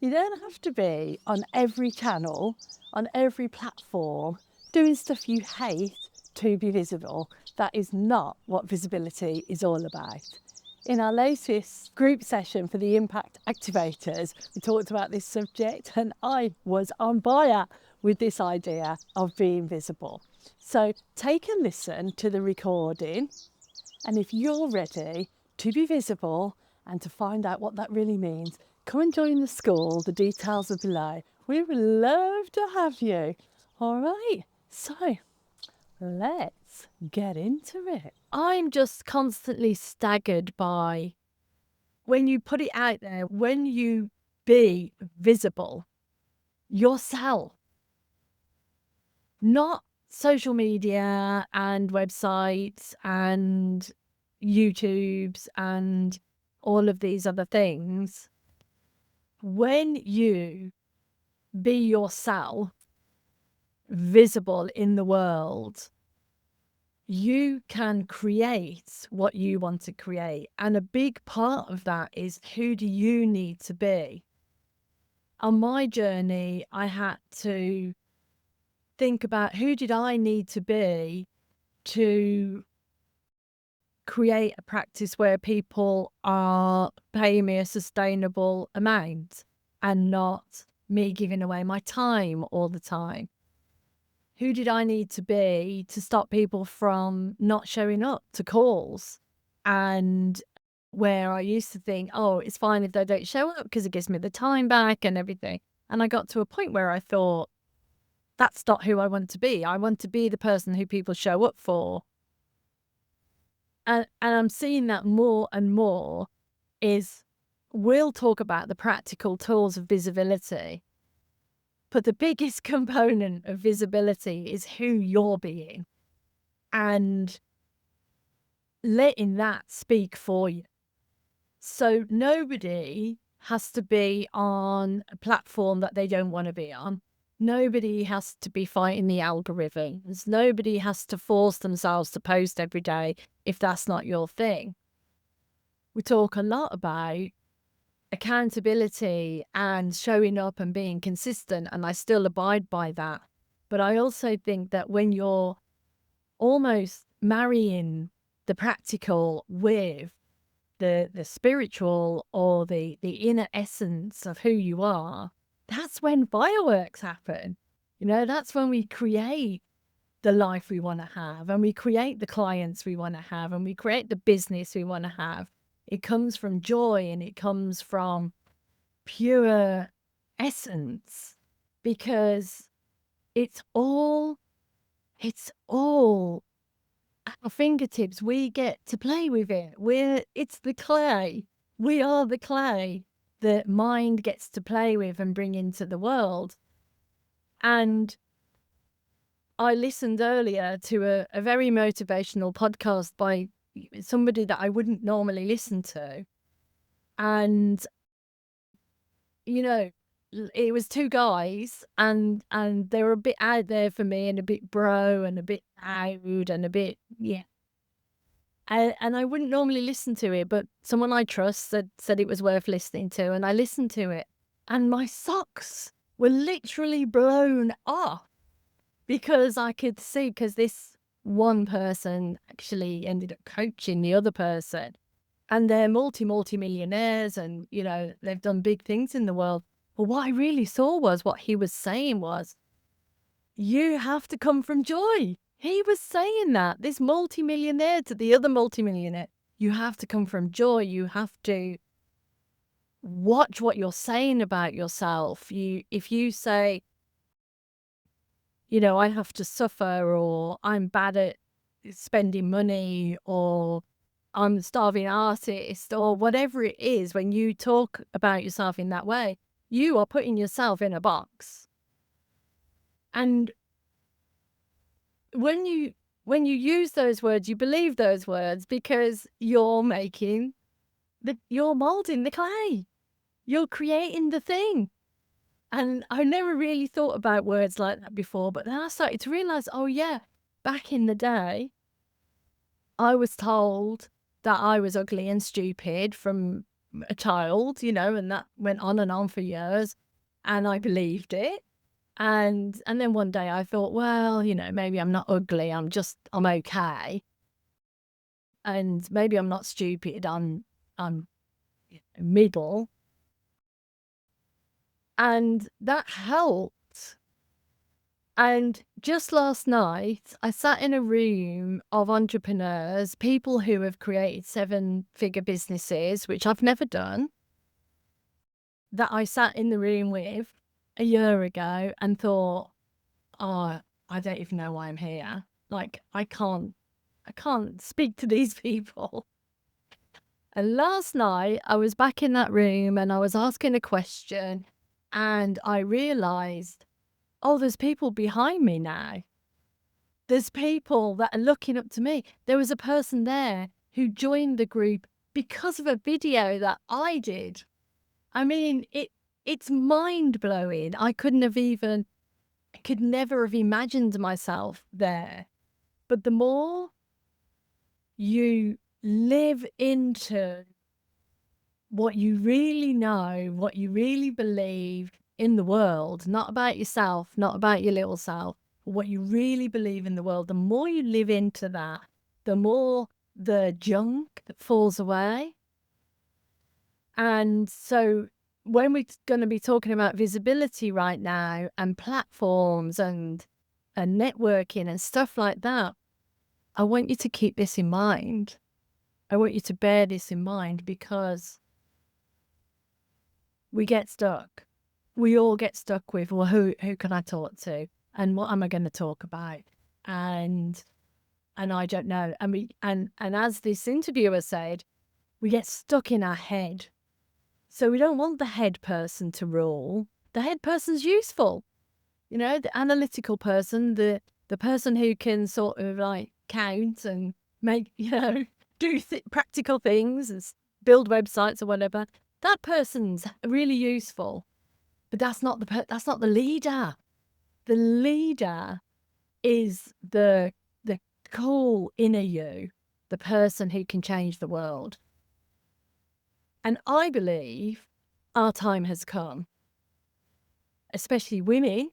You don't have to be on every channel, on every platform, doing stuff you hate to be visible. That is not what visibility is all about. In our latest group session for the Impact Activators, we talked about this subject and I was on fire with this idea of being visible. So take a listen to the recording, and if you're ready to be visible and to find out what that really means, come and join the school. The details are below. We would love to have you. All right, so let's get into it. I'm just constantly staggered by when you put it out there, when you be visible, yourself, not social media and websites and YouTubes and all of these other things. When you be yourself, visible in the world, you can create what you want to create. And a big part of that is, who do you need to be? On my journey, I had to think about, who did I need to be to create a practice where people are paying me a sustainable amount and not me giving away my time all the time? Who did I need to be to stop people from not showing up to calls? And where I used to think, oh, it's fine if they don't show up because it gives me the time back and everything. And I got to a point where I thought, that's not who I want to be. I want to be the person who people show up for. And I'm seeing that more and more. We'll talk about the practical tools of visibility, but the biggest component of visibility is who you're being and letting that speak for you. So nobody has to be on a platform that they don't want to be on. Nobody has to be fighting the algorithms. Nobody has to force themselves to post every day if that's not your thing. We talk a lot about accountability and showing up and being consistent, and I still abide by that. But I also think that when you're almost marrying the practical with the spiritual or the inner essence of who you are, that's when fireworks happen. You know, that's when we create the life we want to have, and we create the clients we want to have, and we create the business we want to have. It comes from joy and it comes from pure essence, because it's all at our fingertips. We get to play with it. It's the clay. We are the clay that mind gets to play with and bring into the world. And I listened earlier to a very motivational podcast by somebody that I wouldn't normally listen to. And, you know, it was two guys, and they were a bit out there for me, and a bit bro and a bit loud and a bit, yeah. And I wouldn't normally listen to it, but someone I trust said it was worth listening to, and I listened to it, and my socks were literally blown off, because I could see, because this one person actually ended up coaching the other person, and they're multi-millionaires, and, you know, they've done big things in the world. But what I really saw was, what he was saying was, you have to come from joy. He was saying that, this multi-millionaire to the other multi-millionaire, you have to come from joy. You have to watch what you're saying about yourself. If you say, you know, I have to suffer, or I'm bad at spending money, or I'm a starving artist, or whatever it is, when you talk about yourself in that way, you are putting yourself in a box. And when you use those words, you believe those words, because you're molding the clay. You're creating the thing. And I never really thought about words like that before, but then I started to realize, oh yeah, back in the day, I was told that I was ugly and stupid from a child, you know, and that went on for years, and I believed it. And then one day I thought, well, you know, maybe I'm not ugly. I'm okay. And maybe I'm not stupid. I'm middle. And that helped. And just last night, I sat in a room of entrepreneurs, people who have created seven-figure businesses, which I've never done, that I sat in the room with a year ago and thought, oh, I don't even know why I'm here. Like, I can't speak to these people. And last night I was back in that room and I was asking a question and I realized, oh, there's people behind me now. There's people that are looking up to me. There was a person there who joined the group because of a video that I did. I mean, it's mind blowing. I could never have imagined myself there. But the more you live into what you really know, what you really believe in the world, not about yourself, not about your little self, but what you really believe in the world, the more you live into that, the more the junk that falls away. And so when we're going to be talking about visibility right now and platforms and networking and stuff like that, I want you to keep this in mind. I want you to bear this in mind because we get stuck. We all get stuck with, well, who can I talk to? And what am I going to talk about? And I don't know. And as this interviewer said, we get stuck in our head. So we don't want the head person to rule. The head person's useful. You know, the analytical person, the person who can sort of like count and make, you know, do practical things and build websites or whatever. That person's really useful, but that's not the leader. The leader is the cool inner you, the person who can change the world. And I believe our time has come, especially women,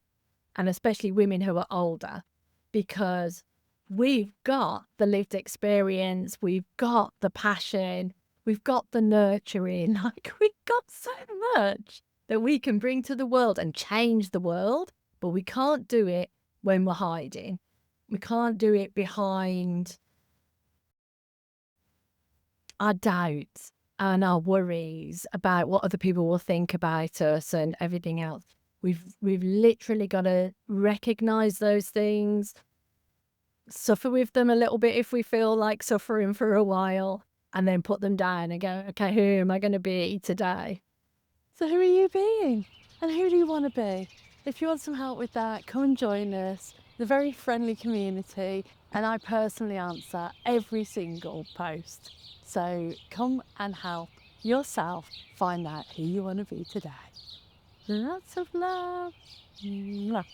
and especially women who are older, because we've got the lived experience, we've got the passion, we've got the nurturing, like we've got so much that we can bring to the world and change the world, but we can't do it when we're hiding. We can't do it behind our doubts and our worries about what other people will think about us and everything else. We've literally got to recognize those things, suffer with them a little bit if we feel like suffering for a while, and then put them down and go, okay, who am I going to be today? So who are you being? And who do you want to be? If you want some help with that, come and join us. The very friendly community, and I personally answer every single post. So come and help yourself find out who you want to be today. Lots of love. Mwah.